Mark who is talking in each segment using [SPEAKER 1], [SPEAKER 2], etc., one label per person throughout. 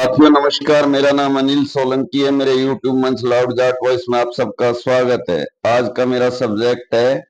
[SPEAKER 1] साथियों नमस्कार। मेरा नाम अनिल सोलंकी है। मेरे YouTube मंच लाउड जाट वॉइस में आप सबका स्वागत है। आज का मेरा सब्जेक्ट है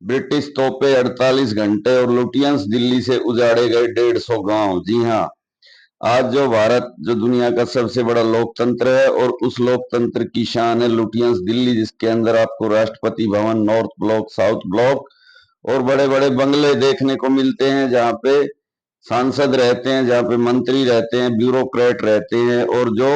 [SPEAKER 1] ब्रिटिश तोपे 48 घंटे और लुटियंस दिल्ली से उजाड़े गए 150 गांव। जी हाँ, आज जो भारत जो दुनिया का सबसे बड़ा लोकतंत्र है और उस लोकतंत्र की शान है लुटियंस दिल्ली, जिसके अंदर आपको Rashtrapati Bhavan, north block, south block और बड़े बड़े बंगले देखने को मिलते हैं, जहाँ पे सांसद रहते हैं, जहाँ पे मंत्री रहते हैं, ब्यूरोक्रेट रहते हैं। और जो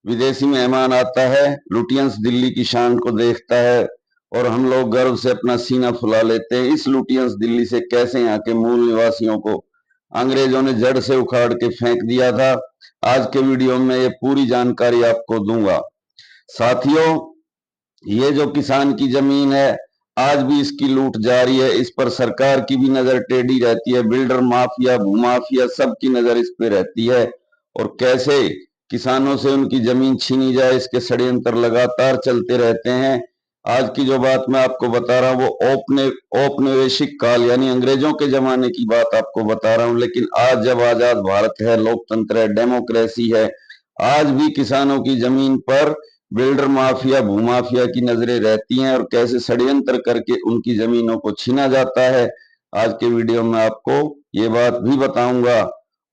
[SPEAKER 1] विदेशी मेहमान आता है लुटियंस दिल्ली की शान को देखता है और हम लोग गर्व से अपना सीना फुला लेते हैं। इस लुटियंस दिल्ली से कैसे यहाँ के मूल निवासियों को अंग्रेजों ने जड़ से उखाड़ के फेंक दिया था, आज के वीडियो में ये पूरी जानकारी आपको दूंगा। साथियों, ये जो किसान की जमीन है आज भी इसकी लूट जारी है। इस पर सरकार की भी नजर टेढ़ी रहती है, बिल्डर माफिया, भूमाफिया सबकी नजर इस पे रहती है। और कैसे किसानों से उनकी जमीन छीनी जाए, इसके षड्यंत्र लगातार चलते रहते हैं। आज की जो बात मैं आपको बता रहा हूँ वो औपनिवेशिक काल यानी अंग्रेजों के जमाने की बात आपको बता रहा हूँ। लेकिन आज जब आजाद भारत है, लोकतंत्र है, डेमोक्रेसी है, आज भी किसानों की जमीन पर बिल्डर माफिया, भूमाफिया की नजरें रहती हैं और कैसे षड्यंत्र करके उनकी जमीनों को छीना जाता है। आज के वीडियो में आपको ये बात भी बताऊंगा।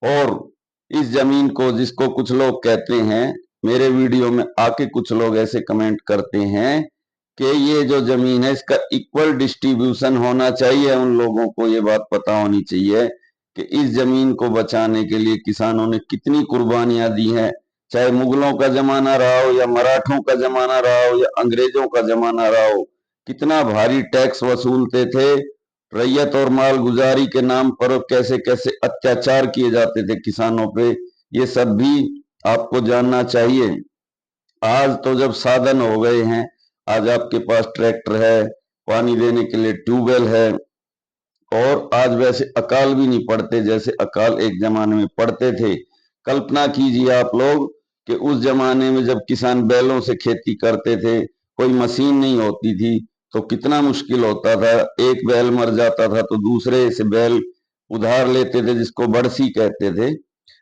[SPEAKER 1] और इस जमीन को, जिसको कुछ लोग कहते हैं, मेरे वीडियो में आके कुछ लोग ऐसे कमेंट करते हैं कि ये जो जमीन है इसका इक्वल डिस्ट्रीब्यूशन होना चाहिए। उन लोगों को ये बात पता होनी चाहिए कि इस जमीन को बचाने के लिए किसानों ने कितनी कुर्बानियां दी हैं। चाहे मुगलों का जमाना रहा हो या मराठों का जमाना रहा हो या अंग्रेजों का जमाना रहा हो, कितना भारी टैक्स वसूलते थे रैयत और माल गुजारी के नाम पर, और कैसे कैसे अत्याचार किए जाते थे किसानों पे, ये सब भी आपको जानना चाहिए। आज तो जब साधन हो गए हैं, आज आपके पास ट्रैक्टर है, पानी देने के लिए ट्यूबवेल है, और आज वैसे अकाल भी नहीं पड़ते जैसे अकाल एक जमाने में पड़ते थे। कल्पना कीजिए आप लोग कि उस जमाने में जब किसान बैलों से खेती करते थे, कोई मशीन नहीं होती थी, तो कितना मुश्किल होता था। एक बैल मर जाता था तो दूसरे से बैल उधार लेते थे, जिसको बड़सी कहते थे।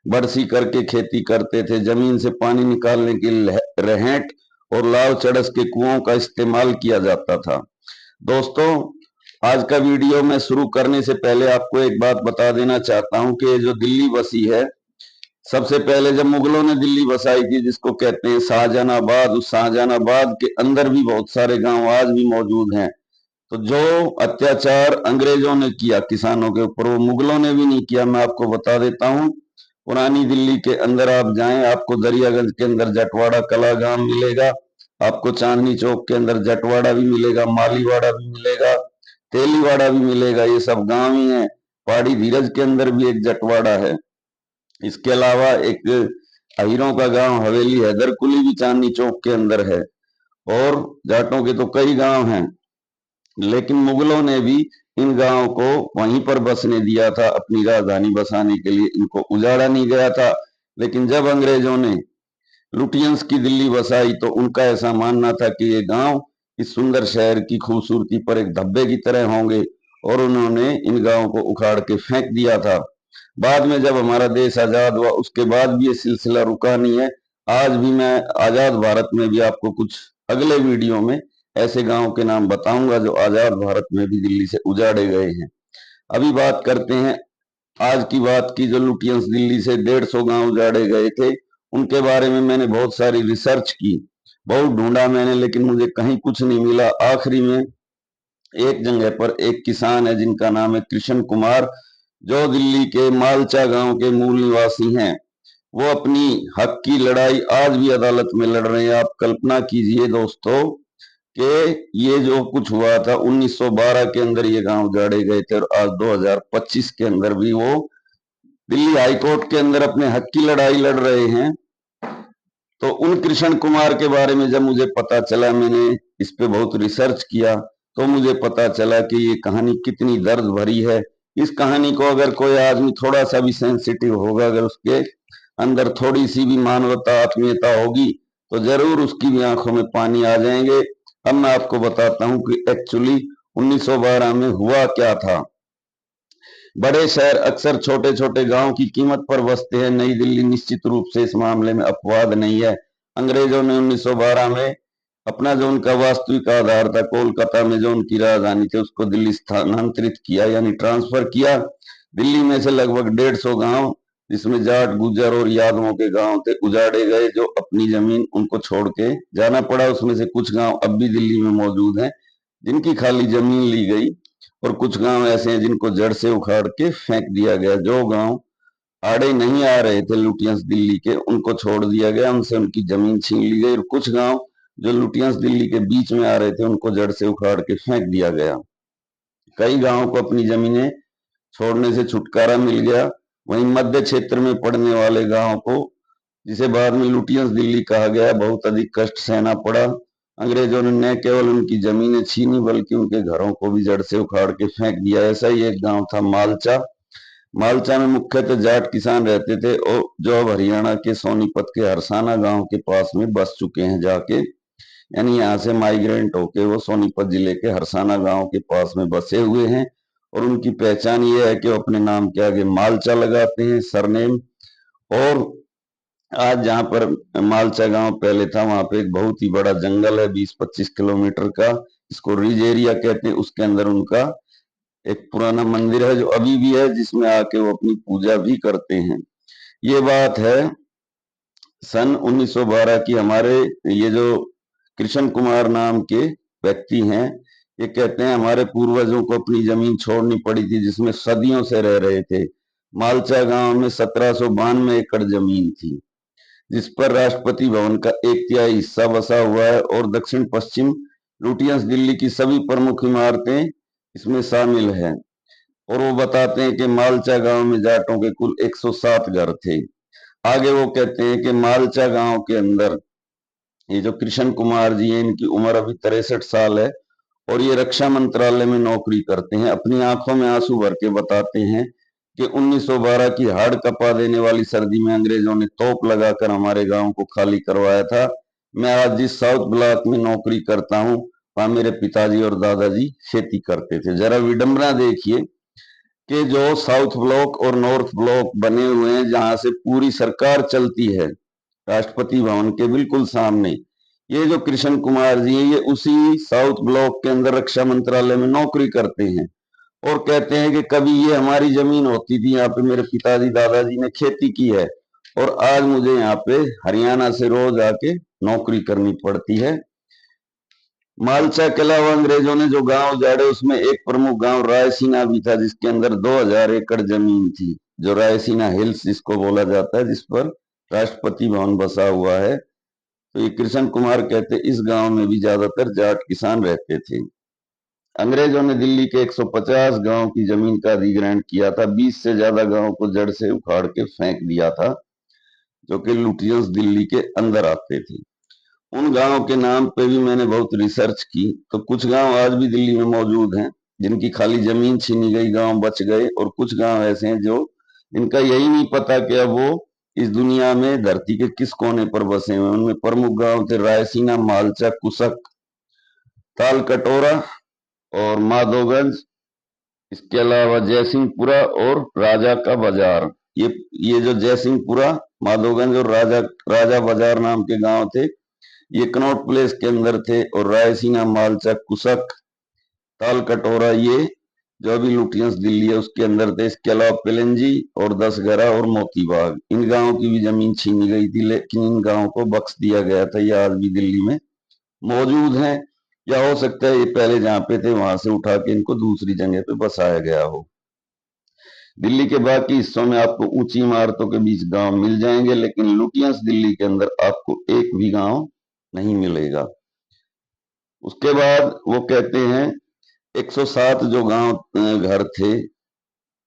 [SPEAKER 1] बड़सी करके खेती करते थे, जमीन से पानी निकालने के लिए रहेंट और लाव चड़स के कुओं का इस्तेमाल किया जाता था। दोस्तों, आज का वीडियो मैं शुरू करने से पहले आपको एक बात बता देना चाहता हूं कि जो दिल्ली बसी है, सबसे पहले जब मुगलों ने दिल्ली बसाई थी, जिसको कहते हैं शाहजहानाबाद, उस शाहजहानाबाद के अंदर भी बहुत सारे गांव आज भी मौजूद हैं। तो जो अत्याचार अंग्रेजों ने किया किसानों के ऊपर, वो मुगलों ने भी नहीं किया। मैं आपको बता देता हूँ, पुरानी दिल्ली के अंदर आप जाएं, आपको दरियागंज के अंदर जटवाड़ा कला गांव मिलेगा, आपको चांदनी चौक के अंदर जटवाड़ा भी मिलेगा, मालीवाड़ा भी मिलेगा, तेलीवाड़ा भी मिलेगा। ये सब गांव ही हैं। पहाड़ी धीरज के अंदर भी एक जटवाड़ा है। इसके अलावा एक अहीरों का गांव हवेली हैदरकुली भी चांदनी चौक के अंदर है। और जाटों के तो कई गांव हैं, लेकिन मुगलों ने भी इन गांवों को वहीं पर बसने दिया था, अपनी राजधानी बसाने के लिए इनको उजाड़ा नहीं गया था। लेकिन जब अंग्रेजों ने लुटियंस की दिल्ली बसाई तो उनका ऐसा मानना था कि ये गांव इस सुंदर शहर की खूबसूरती पर एक धब्बे की तरह होंगे, और उन्होंने इन गांवों को उखाड़ के फेंक दिया था। बाद में जब हमारा देश आजाद हुआ उसके बाद भी ये सिलसिला रुका नहीं है। आज भी मैं आजाद भारत में भी आपको कुछ अगले वीडियो में ऐसे गांव के नाम बताऊंगा जो आजाद भारत में भी दिल्ली से उजाड़े गए हैं। अभी बात करते हैं आज की बात की। जो लुटियंस दिल्ली से 150 गांव उजाड़े गए थे, उनके बारे में मैंने बहुत सारी रिसर्च की, बहुत ढूंढा मैंने, लेकिन मुझे कहीं कुछ नहीं मिला। आखिरी में एक जगह पर एक किसान है जिनका नाम है कृष्ण कुमार, जो दिल्ली के मालचा गांव के मूल निवासी हैं। वो अपनी हक की लड़ाई आज भी अदालत में लड़ रहे हैं। आप कल्पना कीजिए दोस्तों कि ये जो कुछ हुआ था 1912 के अंदर ये गांव उजाड़े गए थे, और आज 2025 के अंदर भी वो दिल्ली हाई कोर्ट के अंदर अपने हक की लड़ाई लड़ रहे हैं। तो उन कृष्ण कुमार के बारे में जब मुझे पता चला, मैंने इस पे बहुत रिसर्च किया, तो मुझे पता चला कि ये कहानी कितनी दर्द भरी है। इस कहानी को अगर कोई आदमी थोड़ा सा भी सेंसिटिव होगा, अगर उसके अंदर थोड़ी सी भी मानवता, आत्मीयता होगी, तो जरूर उसकी भी आंखों में पानी आ जाएंगे। अब मैं आपको बताता हूं कि एक्चुअली 1912 में हुआ क्या था। बड़े शहर अक्सर छोटे छोटे गांव की कीमत पर बसते हैं। नई दिल्ली निश्चित रूप से इस मामले में अपवाद नहीं है। अंग्रेजों ने 1912 में अपना जो उनका वास्तविक आधार था, कोलकाता में जो उनकी राजधानी थी, उसको दिल्ली स्थानांतरित किया, यानी ट्रांसफर किया। दिल्ली में से लगभग 150 गांव, जिसमें जाट, गुर्जर और यादवों के गांव थे, उजाड़े गए। जो अपनी जमीन उनको छोड़ के जाना पड़ा। उसमें से कुछ गांव अब भी दिल्ली में मौजूद हैं, जिनकी खाली जमीन ली गई, और कुछ गांव ऐसे हैं जिनको जड़ से उखाड़ के फेंक दिया गया। जो गांव आड़े नहीं आ रहे थे लुटियंस दिल्ली के, उनको छोड़ दिया गया, उनसे उनकी जमीन छीन ली गई। और कुछ गांव जो लुटियंस दिल्ली के बीच में आ रहे थे, उनको जड़ से उखाड़ के फेंक दिया गया। कई गांवों को अपनी जमीनें छोड़ने से छुटकारा मिल गया। वहीं मध्य क्षेत्र में पड़ने वाले गांवों को, जिसे बाद में लुटियंस दिल्ली कहा गया, बहुत अधिक कष्ट सहना पड़ा। अंग्रेजों ने न केवल उनकी जमीनें छीनी, बल्कि उनके घरों को भी जड़ से उखाड़ के फेंक दिया। ऐसा ही एक गांव था मालचा। मालचा में मुख्यतः जाट किसान रहते थे, और जो अब हरियाणा के सोनीपत के हरसाना गांव के पास में बस चुके हैं जाके, यानी यहाँ से माइग्रेंट होके वो सोनीपत जिले के हरसाना गांव के पास में बसे हुए हैं। और उनकी पहचान ये है कि वो अपने नाम के आगे मालचा लगाते हैं, सरनेम। और आज जहाँ पर मालचा गांव पहले था, वहां पे एक बहुत ही बड़ा जंगल है, 20-25 किलोमीटर का, इसको रिज एरिया कहते हैं। उसके अंदर उनका एक पुराना मंदिर है, जो अभी भी है, जिसमें आके वो अपनी पूजा भी करते हैं। ये बात है सन 1912 की। हमारे ये जो कृष्ण कुमार नाम के व्यक्ति हैं, ये कहते हैं हमारे पूर्वजों को अपनी जमीन छोड़नी पड़ी थी, जिसमें सदियों से रह रहे थे। मालचा गांव में 1792 एकड़ जमीन थी, जिस पर राष्ट्रपति भवन का 1/3 हिस्सा बसा हुआ है, और दक्षिण पश्चिम लुटियंस दिल्ली की सभी प्रमुख इमारतें इसमें शामिल हैं। और वो बताते हैं कि मालचा गांव में जाटों के कुल 107 घर थे। आगे वो कहते हैं कि मालचा गांव के अंदर ये जो कृष्ण कुमार जी हैं, इनकी उम्र अभी 63 साल है, और ये रक्षा मंत्रालय में नौकरी करते हैं। अपनी आंखों में आंसू भर के बताते हैं कि 1912 की हाड़ कपा देने वाली सर्दी में अंग्रेजों ने तोप लगाकर हमारे गांव को खाली करवाया था। मैं आज जिस साउथ ब्लॉक में नौकरी करता हूँ, वहां मेरे पिताजी और दादाजी खेती करते थे। जरा विडंबना देखिए कि जो साउथ ब्लॉक और नॉर्थ ब्लॉक बने हुए हैं, जहां से पूरी सरकार चलती है, राष्ट्रपति भवन के बिल्कुल सामने, ये जो कृष्ण कुमार जी हैं, ये उसी साउथ ब्लॉक के अंदर रक्षा मंत्रालय में नौकरी करते हैं। और कहते हैं कि कभी ये हमारी जमीन होती थी, यहाँ पे मेरे पिताजी दादाजी ने खेती की है, और आज मुझे यहाँ पे हरियाणा से रोज आके नौकरी करनी पड़ती है। मालचा के अलावा अंग्रेजों ने जो गांव उजाड़े, उसमें एक प्रमुख गांव रायसीना भी था, जिसके अंदर 2000 एकड़ जमीन थी, जो रायसीना हिल्स जिसको बोला जाता है, जिस पर राष्ट्रपति भवन बसा हुआ है। तो ये कृष्ण कुमार कहते, इस गांव में भी ज्यादातर जाट किसान रहते थे। अंग्रेजों ने दिल्ली के 150 गांव की जमीन का अधिग्रहण किया था। 20 से ज्यादा गांव को जड़ से उखाड़ के फेंक दिया था, जो कि लुटियंस दिल्ली के अंदर आते थे। उन गांवों के नाम पे भी मैंने बहुत रिसर्च की, तो कुछ गांव आज भी दिल्ली में मौजूद हैं, जिनकी खाली जमीन छीनी गई, गांव बच गए। और कुछ गांव ऐसे हैं जो इनका यही नहीं पता कि अब वो इस दुनिया में धरती के किस कोने पर बसे हुए। उनमें प्रमुख गांव थे रायसीना, मालचा, कुसक, ताल कटोरा और माधोगंज। इसके अलावा जयसिंहपुरा और राजा का बाजार। ये जो जयसिंहपुरा, माधोगंज और राजा राजा बाजार नाम के गांव थे, ये कनॉट प्लेस के अंदर थे। और रायसीना, मालचा, कुसक, ताल कटोरा, ये जो अभी लुटियंस दिल्ली है उसके अंदर थे। इसके अलावा पिलंजी और 10 गरा और मोती बाग, इन गांवों की भी जमीन छीनी गई थी, लेकिन इन गांवों को बख्श दिया गया था। ये आज भी दिल्ली में मौजूद हैं, या हो सकता है ये पहले जहाँ पे थे वहां से उठा के इनको दूसरी जगह पे बसाया गया हो। दिल्ली के बाकी हिस्सों में आपको ऊंची इमारतों के बीच गांव मिल जाएंगे, लेकिन लुटियंस दिल्ली के अंदर आपको एक भी गांव नहीं मिलेगा। उसके बाद वो कहते हैं 107 जो गांव घर थे,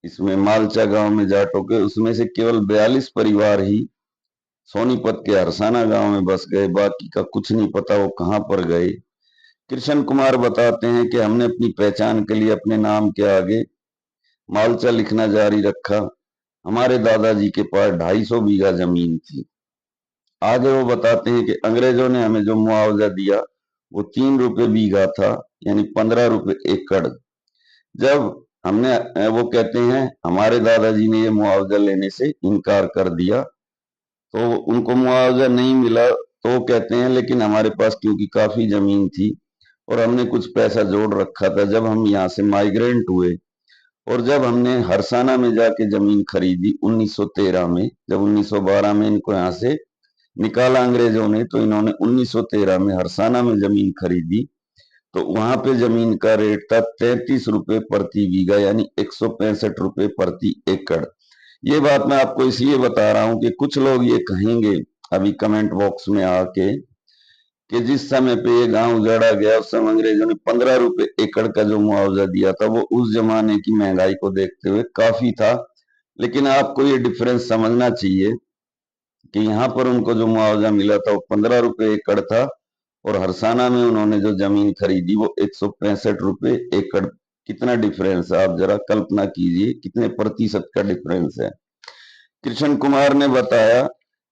[SPEAKER 1] इसमें मालचा गांव में जाटों के, उसमें से केवल 42 परिवार ही सोनीपत के हरसाना गांव में बस गए। बाकी का कुछ नहीं पता वो कहां पर गए। कृष्ण कुमार बताते हैं कि हमने अपनी पहचान के लिए अपने नाम के आगे मालचा लिखना जारी रखा। हमारे दादाजी के पास 250 बीघा जमीन थी। आगे वो बताते हैं कि अंग्रेजों ने हमें जो मुआवजा दिया, वो 3 रुपए बीघा था, यानी 15 रुपए एकड़। जब वो कहते हैं हमारे दादाजी ने ये मुआवजा लेने से इनकार कर दिया, तो उनको मुआवजा नहीं मिला। तो वो कहते हैं लेकिन हमारे पास क्योंकि काफी जमीन थी और हमने कुछ पैसा जोड़ रखा था, जब हम यहाँ से माइग्रेंट हुए और जब हमने हरसाना में जाके जमीन खरीदी 1913 में, जब 1912 में इनको यहाँ से निकाला अंग्रेजों ने, तो इन्होंने 1913 में हरसाना में जमीन खरीदी। तो वहां पे जमीन का रेट था 33 रुपए प्रति बीघा, यानी 165 रुपए प्रति एकड़। ये बात मैं आपको इसलिए बता रहा हूं कि कुछ लोग ये कहेंगे अभी कमेंट बॉक्स में आके कि जिस समय पे ये गांव उजाड़ा गया उस समय अंग्रेजों ने 15 रुपए एकड़ का जो मुआवजा दिया था, वो उस जमाने की महंगाई को देखते हुए काफी था। लेकिन आपको ये डिफरेंस समझना चाहिए कि यहाँ पर उनको जो मुआवजा मिला था वो 15 रुपए एकड़ था, और हरसाना में उन्होंने जो जमीन खरीदी वो 165 रुपए एकड़। कितना डिफरेंस है, आप जरा कल्पना कीजिए कितने प्रतिशत का डिफरेंस है। कृष्ण कुमार ने बताया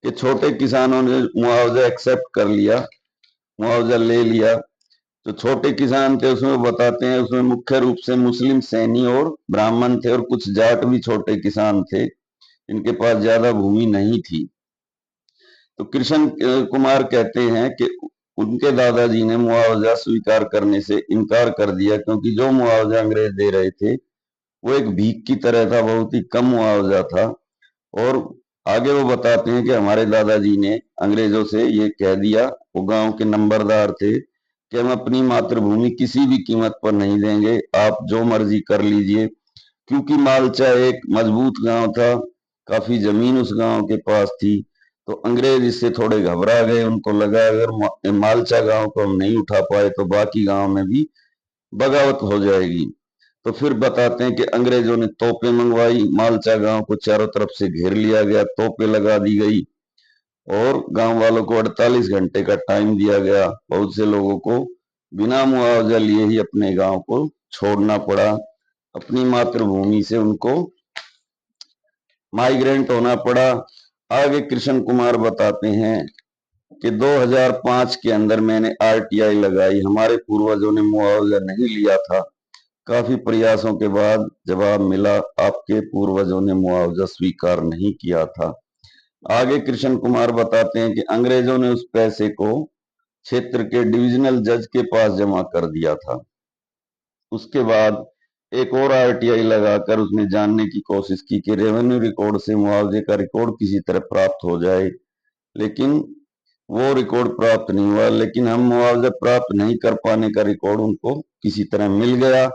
[SPEAKER 1] कि छोटे किसानों ने मुआवजा एक्सेप्ट कर लिया, मुआवजा ले लिया। जो छोटे किसान थे उसमें वो बताते हैं उसमें मुख्य रूप से मुस्लिम सैनी और ब्राह्मण थे, और कुछ जाट भी छोटे किसान थे, इनके पास ज्यादा भूमि नहीं थी। तो कृष्ण कुमार कहते हैं कि उनके दादाजी ने मुआवजा स्वीकार करने से इनकार कर दिया, क्योंकि जो मुआवजा अंग्रेज दे रहे थे वो एक भीख की तरह था, बहुत ही कम मुआवजा था। और आगे वो बताते हैं कि हमारे दादाजी ने अंग्रेजों से ये कह दिया, वो गांव के नंबरदार थे, कि हम अपनी मातृभूमि किसी भी कीमत पर नहीं देंगे, आप जो मर्जी कर लीजिए। क्योंकि मालचा एक मजबूत गांव था, काफी जमीन उस गांव के पास थी, तो अंग्रेज इससे थोड़े घबरा गए। उनको लगा अगर मालचा गांव को हम नहीं उठा पाए तो बाकी गांव में भी बगावत हो जाएगी। तो फिर बताते हैं कि अंग्रेजों ने तोपें मंगवाई, मालचा गांव को चारों तरफ से घेर लिया गया, तोपें लगा दी गई, और गांव वालों को 48 घंटे का टाइम दिया गया। बहुत से लोगों को बिना मुआवजा लिए ही अपने गांव को छोड़ना पड़ा, अपनी मातृभूमि से उनको माइग्रेंट होना पड़ा। आगे कृष्ण कुमार बताते हैं कि 2005 के अंदर मैंने आरटीआई लगाई, हमारे पूर्वजों ने मुआवजा नहीं लिया था, काफी प्रयासों के बाद जवाब मिला आपके पूर्वजों ने मुआवजा स्वीकार नहीं किया था। आगे कृष्ण कुमार बताते हैं कि अंग्रेजों ने उस पैसे को क्षेत्र के डिविजनल जज के पास जमा कर दिया था। उसके बाद एक और आरटीआई लगाकर उसने जानने की कोशिश की कि रेवेन्यू रिकॉर्ड से मुआवजे का रिकॉर्ड किसी तरह प्राप्त हो जाए, लेकिन वो रिकॉर्ड प्राप्त नहीं हुआ। लेकिन हम मुआवजा प्राप्त नहीं कर पाने का रिकॉर्ड उनको किसी तरह मिल गया।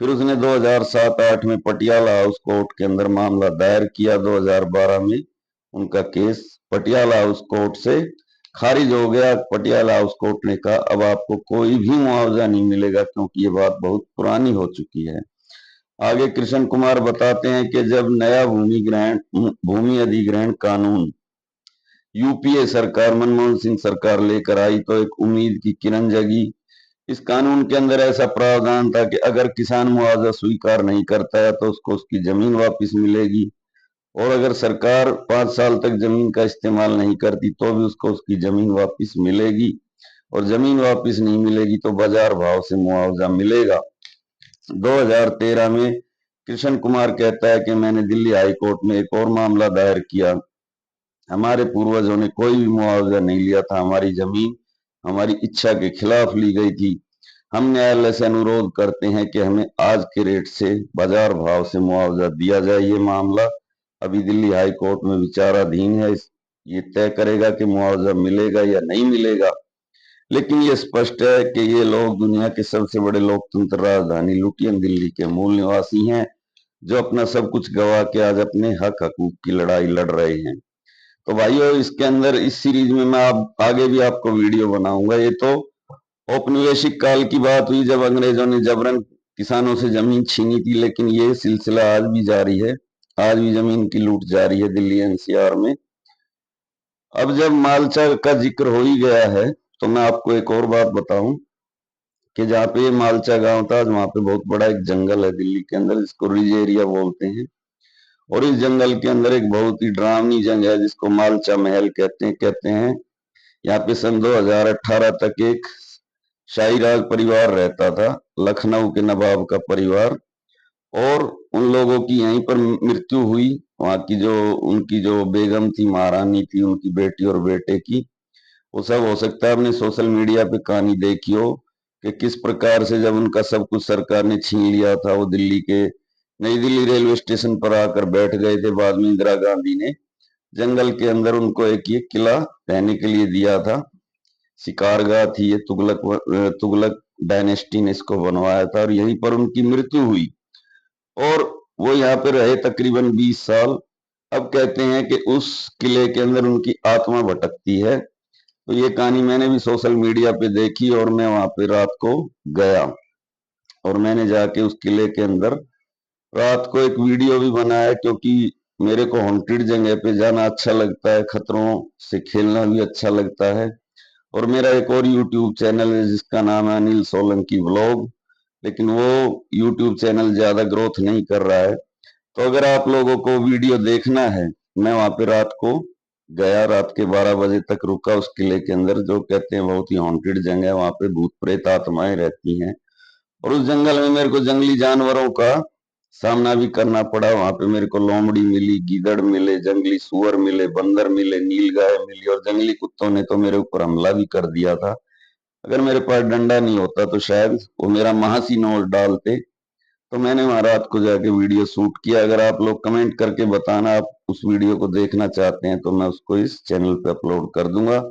[SPEAKER 1] फिर उसने 2007-8 में पटियाला हाउस कोर्ट के अंदर मामला दायर किया। 2012 में उनका केस पटियाला हाउस कोर्ट से खारिज हो गया। पटियाला हाउस कोर्ट ने कहा अब आपको कोई भी मुआवजा नहीं मिलेगा, क्योंकि ये बात बहुत पुरानी हो चुकी है। आगे कृष्ण कुमार बताते हैं कि जब नया भूमि अधिग्रहण कानून यूपीए सरकार, मनमोहन सिंह सरकार लेकर आई, तो एक उम्मीद की किरण जगी। इस कानून के अंदर ऐसा प्रावधान था कि अगर किसान मुआवजा स्वीकार नहीं करता है तो उसको उसकी जमीन वापस मिलेगी, और अगर सरकार 5 साल तक जमीन का इस्तेमाल नहीं करती तो भी उसको उसकी जमीन वापस मिलेगी, और जमीन वापस नहीं मिलेगी तो बाजार भाव से मुआवजा मिलेगा। 2013 में कृष्ण कुमार कहता है कि मैंने दिल्ली हाई कोर्ट में एक और मामला दायर किया, हमारे पूर्वजों ने कोई भी मुआवजा नहीं लिया था, हमारी जमीन हमारी इच्छा के खिलाफ ली गई थी। हम न्यायालय से अनुरोध करते हैं कि हमें आज के रेट से बाजार भाव से मुआवजा दिया जाए। ये मामला अभी दिल्ली हाई कोर्ट में विचाराधीन है, ये तय करेगा कि मुआवजा मिलेगा या नहीं मिलेगा। लेकिन ये स्पष्ट है कि ये लोग दुनिया के सबसे बड़े लोकतंत्र राजधानी लुटियन दिल्ली के मूल निवासी हैं, जो अपना सब कुछ गवा के आज अपने हक हकूक की लड़ाई लड़ रहे हैं। तो भाइयों, इसके अंदर इस सीरीज में मैं आगे भी आपको वीडियो बनाऊंगा। ये तो औपनिवेशिक काल की बात हुई जब अंग्रेजों ने जबरन किसानों से जमीन छीनी थी, लेकिन ये सिलसिला आज भी जारी है, आज भी जमीन की लूट जारी है दिल्ली एनसीआर में। अब जब मालचा का जिक्र हो ही गया है तो मैं आपको एक और बात बताऊं कि जहाँ पे ये मालचा गांव था, वहां पे बहुत बड़ा एक जंगल है दिल्ली के अंदर, जिसको रिज एरिया बोलते हैं। और इस जंगल के अंदर एक बहुत ही डरावनी जंग है जिसको मालचा महल कहते हैं। यहाँ पे सन 2018 तक एक शाही राज परिवार रहता था, लखनऊ के नवाब का परिवार। और उन लोगों की यहीं पर मृत्यु हुई। वहां की जो उनकी जो बेगम थी, महारानी थी, उनकी बेटी और बेटे की, वो सब हो सकता है आपने सोशल मीडिया पे कहानी देखी हो कि किस प्रकार से जब उनका सब कुछ सरकार ने छीन लिया था, वो दिल्ली के नई दिल्ली रेलवे स्टेशन पर आकर बैठ गए थे। बाद में इंदिरा गांधी ने जंगल के अंदर उनको एक ये किला रहने के लिए दिया था। शिकारगाह थी ये, तुगलक डायनेस्टी ने इसको बनवाया था और यहीं पर उनकी मृत्यु हुई। और वो यहाँ पे रहे तकरीबन 20 साल। अब कहते हैं कि उस किले के अंदर उनकी आत्मा भटकती है। तो ये कहानी मैंने भी सोशल मीडिया पे देखी और मैं वहां पे रात को गया और मैंने जाके उस किले के अंदर रात को एक वीडियो भी बनाया, क्योंकि मेरे को हॉन्टेड जगह पे जाना अच्छा लगता है, खतरों से खेलना भी अच्छा लगता है। और मेरा एक और यूट्यूब चैनल है जिसका नाम है अनिल सोलंकी व्लॉग, लेकिन वो यूट्यूब चैनल ज्यादा ग्रोथ नहीं कर रहा है। तो अगर आप लोगों को वीडियो देखना है, मैं वहां पे रात को गया, रात के 12 बजे तक रुका उस किले के अंदर, जो कहते हैं बहुत ही हॉन्टेड जगह है। वहां पे भूत प्रेत आत्माएं रहती हैं और उस जंगल में मेरे को जंगली जानवरों का सामना भी करना पड़ा। वहां पे मेरे को लोमड़ी मिली, गीदड़ मिले, जंगली सुअर मिले, बंदर मिले, नीलगाय मिली और जंगली कुत्तों ने तो मेरे ऊपर हमला भी कर दिया था। अगर मेरे पास डंडा नहीं होता तो शायद वो मेरा महासी नोच डालते। तो मैंने वहां रात को जाके वीडियो शूट किया। अगर आप लोग कमेंट करके बताना आप उस वीडियो को देखना चाहते हैं तो मैं उसको इस चैनल पे अपलोड कर दूंगा।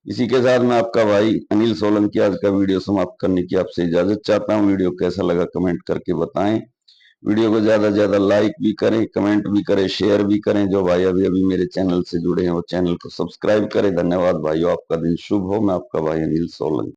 [SPEAKER 1] इसी के साथ मैं आपका भाई अनिल सोलंकी आज का वीडियो समाप्त करने की आपसे इजाजत चाहता हूँ। वीडियो कैसा लगा कमेंट करके बताएं। वीडियो को ज्यादा से ज्यादा लाइक भी करें, कमेंट भी करें, शेयर भी करें। जो भाई अभी अभी मेरे चैनल से जुड़े हैं वो चैनल को सब्सक्राइब करें। धन्यवाद भाइयों, आपका दिन शुभ हो। मैं आपका भाई अनिल सोलंकी।